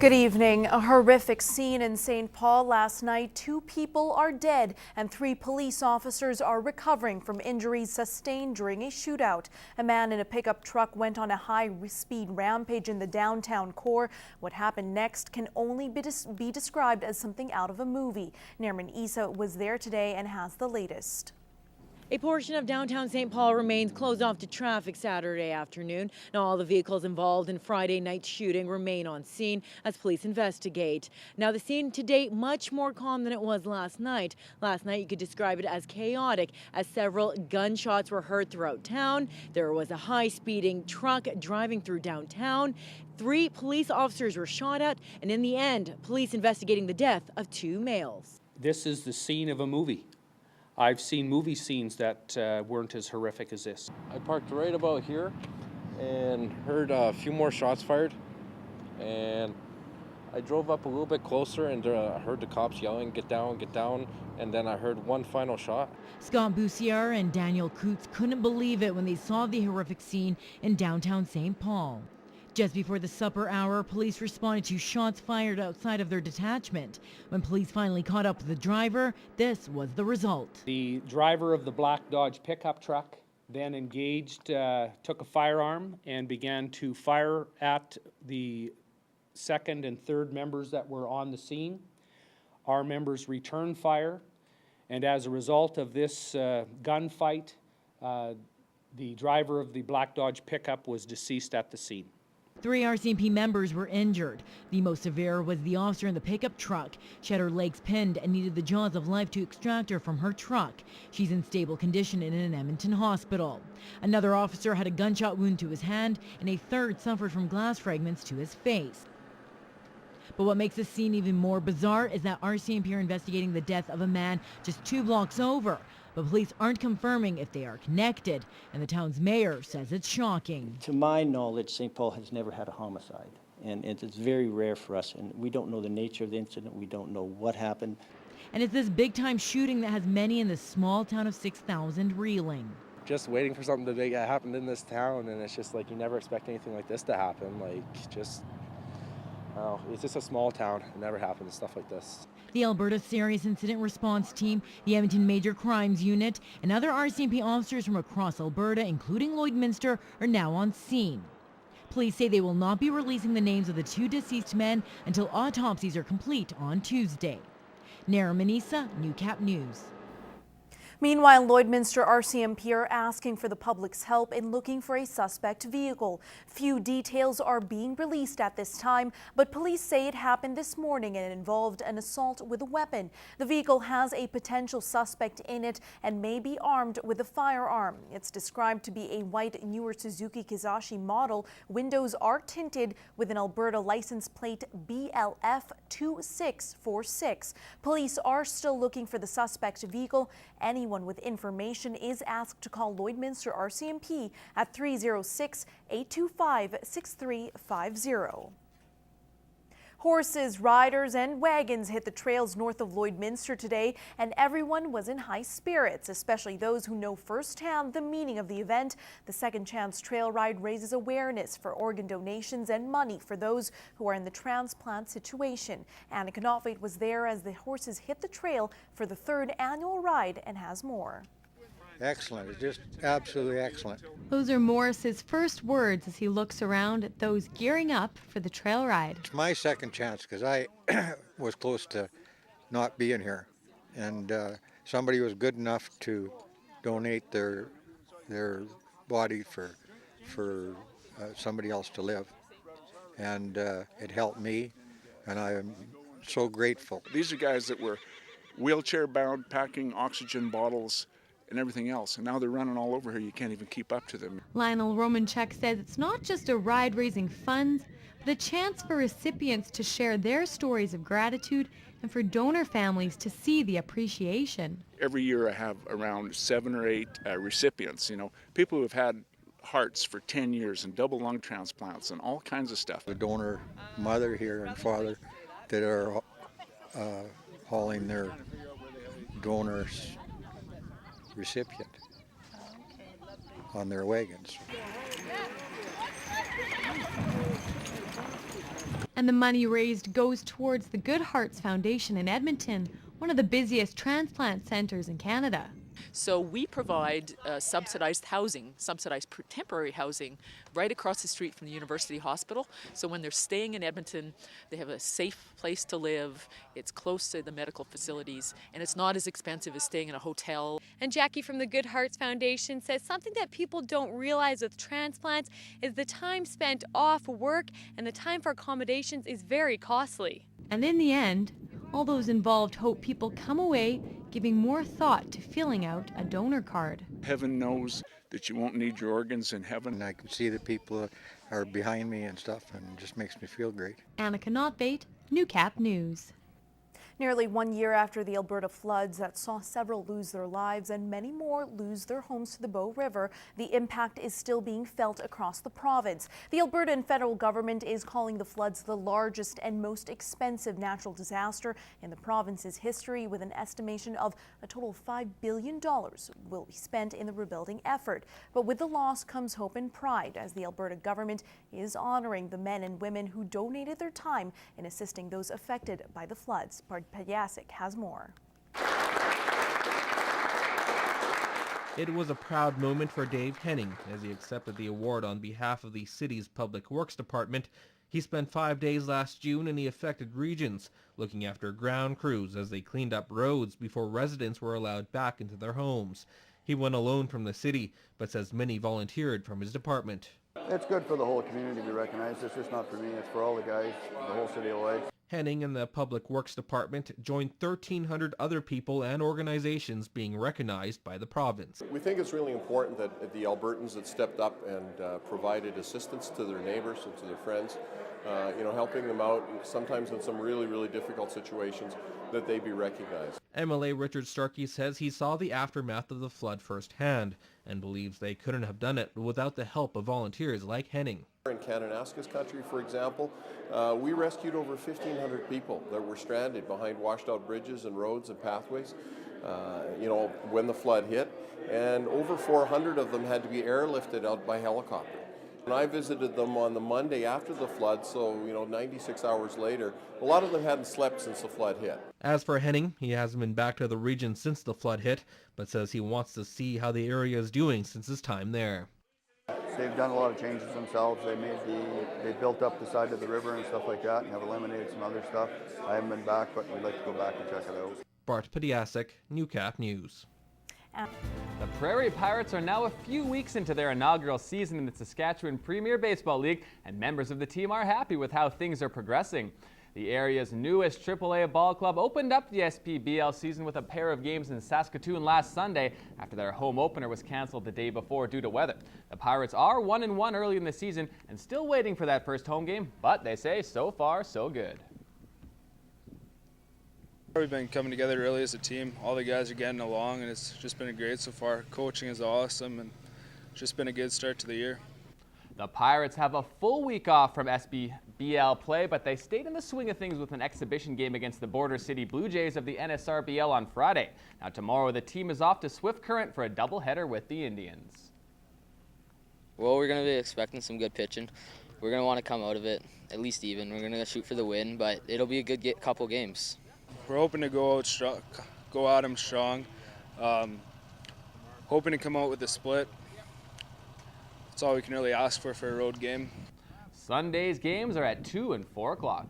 Good evening. A horrific scene in St. Paul last night. 2 people are dead and 3 police officers are recovering from injuries sustained during a shootout. A man in a pickup truck went on a high-speed rampage in the downtown core. What happened next can only be described as something out of a movie. Nirman Issa was there today and has the latest. A portion of downtown St. Paul remains closed off to traffic Saturday afternoon. Now all the vehicles involved in Friday night's shooting remain on scene as police investigate. Now the scene today much more calm than it was last night. Last night you could describe it as chaotic as several gunshots were heard throughout town. There was a high-speeding truck driving through downtown. 3 police officers were shot at, and in the end, police investigating the death of 2 males. This is the scene of a movie. I've seen movie scenes that weren't as horrific as this. I parked right about here and heard a few more shots fired, and I drove up a little bit closer and I heard the cops yelling, get down, and then I heard one final shot. Scott Boussier and Daniel Coots couldn't believe it when they saw the horrific scene in downtown St. Paul. Just before the supper hour, police responded to shots fired outside of their detachment. When police finally caught up with the driver, this was the result. The driver of the black Dodge pickup truck then engaged, took a firearm and began to fire at the second and third members that were on the scene. Our members returned fire, and as a result of this gunfight, the driver of the black Dodge pickup was deceased at the scene. 3 RCMP members were injured. The most severe was the officer in the pickup truck. She had her legs pinned and needed the jaws of life to extract her from her truck. She's in stable condition in an Edmonton hospital. Another officer had a gunshot wound to his hand, and a third suffered from glass fragments to his face. But what makes this scene even more bizarre is that RCMP are investigating the death of a man just 2 blocks over. But police aren't confirming if they are connected, and the town's mayor says it's shocking. To my knowledge, St. Paul has never had a homicide, and it's very rare for us, and we don't know the nature of the incident, we don't know what happened. And it's this big-time shooting that has many in this small town of 6,000 reeling. Just waiting for something to big happen in this town, and it's just like you never expect anything like this to happen. It's just a small town. It never happens, stuff like this. The Alberta Serious Incident Response Team, the Edmonton Major Crimes Unit, and other RCMP officers from across Alberta, including Lloydminster, are now on scene. Police say they will not be releasing the names of the 2 deceased men until autopsies are complete on Tuesday. Nirman Issa, Newcap News. Meanwhile, Lloydminster RCMP are asking for the public's help in looking for a suspect vehicle. Few details are being released at this time, but police say it happened this morning and involved an assault with a weapon. The vehicle has a potential suspect in it and may be armed with a firearm. It's described to be a white newer Suzuki Kizashi model. Windows are tinted with an Alberta license plate BLF 2646. Police are still looking for the suspect vehicle. Anyone with information is asked to call Lloydminster RCMP at 306-825-6350. Horses, riders, and wagons hit the trails north of Lloydminster today, and everyone was in high spirits, especially those who know firsthand the meaning of the event. The Second Chance Trail Ride raises awareness for organ donations and money for those who are in the transplant situation. Anna Knopfait was there as the horses hit the trail for the 3rd annual ride and has more. Excellent. It's just absolutely excellent. Those are Morris's first words as he looks around at those gearing up for the trail ride. It's my second chance because I was close to not being here, and somebody was good enough to donate their body for somebody else to live, and it helped me, and I am so grateful. These are guys that were wheelchair bound, packing oxygen bottles and everything else, and now they're running all over here. You can't even keep up to them. Lionel Romanchuk says it's not just a ride raising funds, but a chance for recipients to share their stories of gratitude and for donor families to see the appreciation. Every year I have around 7 or 8 recipients, people who have had hearts for 10 years and double lung transplants and all kinds of stuff. The donor mother here and father that are hauling their donors recipient on their wagons. And the money raised goes towards the Good Hearts Foundation in Edmonton, one of the busiest transplant centres in Canada. So we provide subsidized housing, temporary housing, right across the street from the University Hospital. So when they're staying in Edmonton, they have a safe place to live, it's close to the medical facilities, and it's not as expensive as staying in a hotel. And Jackie from the Good Hearts Foundation says something that people don't realize with transplants is the time spent off work and the time for accommodations is very costly. And in the end, all those involved hope people come away giving more thought to filling out a donor card. Heaven knows that you won't need your organs in heaven. And I can see that people are behind me and stuff, and it just makes me feel great. Annika Notbait, Newcap News. Nearly 1 year after the Alberta floods that saw several lose their lives and many more lose their homes to the Bow River, the impact is still being felt across the province. The Albertan federal government is calling the floods the largest and most expensive natural disaster in the province's history, with an estimation of a total of $5 billion will be spent in the rebuilding effort. But with the loss comes hope and pride, as the Alberta government is honoring the men and women who donated their time in assisting those affected by the floods. Padiasic has more. It was a proud moment for Dave Henning as he accepted the award on behalf of the city's Public Works Department. He spent 5 days last June in the affected regions, looking after ground crews as they cleaned up roads before residents were allowed back into their homes. He went alone from the city, but says many volunteered from his department. It's good for the whole community to be recognized. It's just not for me, it's for all the guys, the whole city of Lloyd. Henning and the Public Works Department joined 1,300 other people and organizations being recognized by the province. We think it's really important that the Albertans that stepped up and provided assistance to their neighbors and to their friends, helping them out sometimes in some really, really difficult situations, that they be recognized. MLA Richard Starkey says he saw the aftermath of the flood firsthand and believes they couldn't have done it without the help of volunteers like Henning. In Kananaskis country, for example, we rescued over 1,500 people that were stranded behind washed out bridges and roads and pathways, when the flood hit, and over 400 of them had to be airlifted out by helicopter. And I visited them on the Monday after the flood, so 96 hours later. A lot of them hadn't slept since the flood hit. As for Henning, he hasn't been back to the region since the flood hit, but says he wants to see how the area is doing since his time there. They've done a lot of changes themselves. They built up the side of the river and stuff like that, and have eliminated some other stuff. I haven't been back, but we'd like to go back and check it out. Bart Padiasic, Newcap News. The Prairie Pirates are now a few weeks into their inaugural season in the Saskatchewan Premier Baseball League, and members of the team are happy with how things are progressing. The area's newest AAA ball club opened up the SPBL season with a pair of games in Saskatoon last Sunday after their home opener was canceled the day before due to weather. The Pirates are 1-1 early in the season and still waiting for that first home game, but they say so far so good. We've been coming together really as a team. All the guys are getting along, and it's just been great so far. Coaching is awesome, and it's just been a good start to the year. The Pirates have a full week off from SPBL play, but they stayed in the swing of things with an exhibition game against the Border City Blue Jays of the NSRBL on Friday. Now tomorrow the team is off to Swift Current for a doubleheader with the Indians. Well, we're going to be expecting some good pitching. We're going to want to come out of it at least even. We're going to shoot for the win, but it'll be a good couple games. We're hoping to go at them strong. Hoping to come out with a split. That's all we can really ask for a road game. Sunday's games are at 2 and 4 o'clock.